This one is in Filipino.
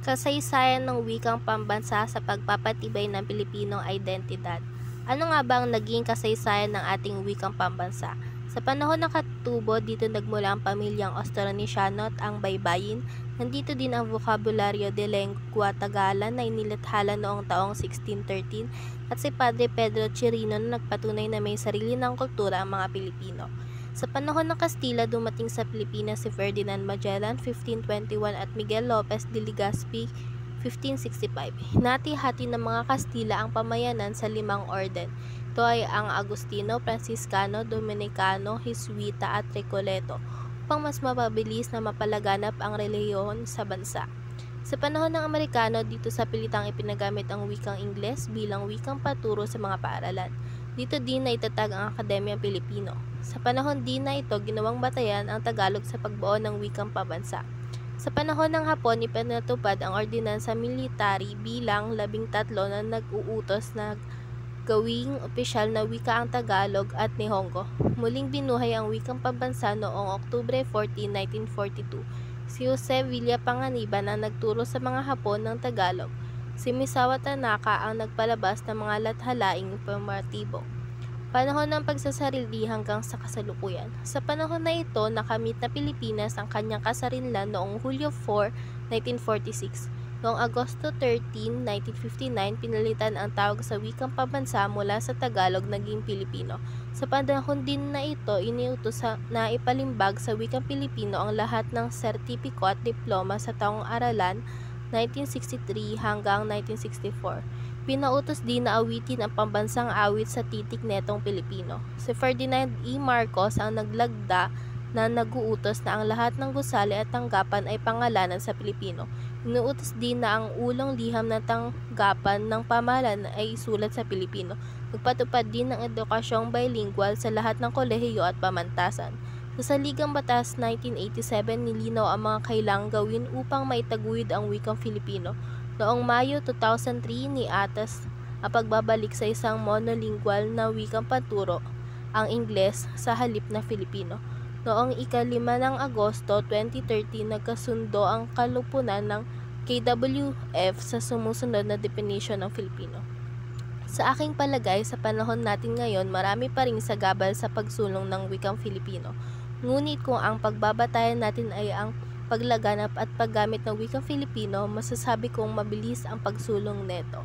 Kasaysayan ng wikang pambansa sa pagpapatibay ng Pilipinong identidad. Ano nga ba ang naging kasaysayan ng ating wikang pambansa? Sa panahon ng katutubo, dito nagmula ang pamilyang Austronesiano at ang baybayin. Nandito din ang Vocabulario de Lengua Tagala na inilathala noong taong 1613 at si Padre Pedro Chirino na nagpatunay na may sarili ng kultura ang mga Pilipino. Sa panahon ng Kastila, dumating sa Pilipinas si Ferdinand Magellan 1521 at Miguel Lopez de Legazpi 1565. Hinati-hati ng mga Kastila ang pamayanan sa 5 orden. Ito ay ang Agustino, Franciscano, Dominicano, Jesuita at Recoleto upang mas mapabilis na mapalaganap ang relihiyon sa bansa. Sa panahon ng Amerikano, dito sa pilitang ipinagamit ang wikang Ingles bilang wikang paturo sa mga paaralan. Dito din na itatag ang Akademyang Pilipino. Sa panahon din na ito, ginawang batayan ang Tagalog sa pagbuo ng wikang pambansa. Sa panahon ng Hapon, ipinatupad ang ordinansa military bilang 13 na nag-uutos na gawing opisyal na wika ang Tagalog at Nihongo. Muling binuhay ang wikang pambansa noong Oktubre 14, 1942. Si Jose Villapanganiban ang nagturo sa mga Hapon ng Tagalog. Si Misawa Tanaka ang nagpalabas ng mga lathalaing informatibo. Panahon ng pagsasarili hanggang sa kasalukuyan. Sa panahon na ito, nakamit na Pilipinas ang kanyang kasarinlan noong Hulyo 4, 1946. Noong Agosto 13, 1959, pinalitan ang tawag sa wikang pambansa mula sa Tagalog naging Pilipino. Sa panahon din na ito, iniutos na ipalimbag sa wikang Pilipino ang lahat ng sertipiko at diploma sa taong aralan 1963 hanggang 1964. Pinautos din na awitin ang pambansang awit sa titik netong Pilipino. Si Ferdinand E. Marcos ang naglagda na nag-uutos na ang lahat ng gusali at tanggapan ay pangalanan sa Pilipino. Inuutos din na ang ulong liham ng tanggapan ng pamahalaan ay isulat sa Pilipino. Nagpatupad din ng edukasyong bilingual sa lahat ng kolehiyo at pamantasan. Sa Saligang Batas 1987, nilinaw ang mga kailangang gawin upang maitaguyod ang wikang Filipino. Noong Mayo 2003, niatas ang pagbabalik sa isang monolingual na wikang panturo, ang Ingles, sa halip na Filipino. Noong ika-5 ng Agosto 2013, nagkasundo ang kalupunan ng KWF sa sumusunod na definition ng Filipino. Sa aking palagay, sa panahon natin ngayon, marami pa ring sagabal sa pagsulong ng wikang Filipino. Ngunit kung ang pagbabatayan natin ay ang paglaganap at paggamit ng wikang Filipino, masasabi kong mabilis ang pagsulong neto.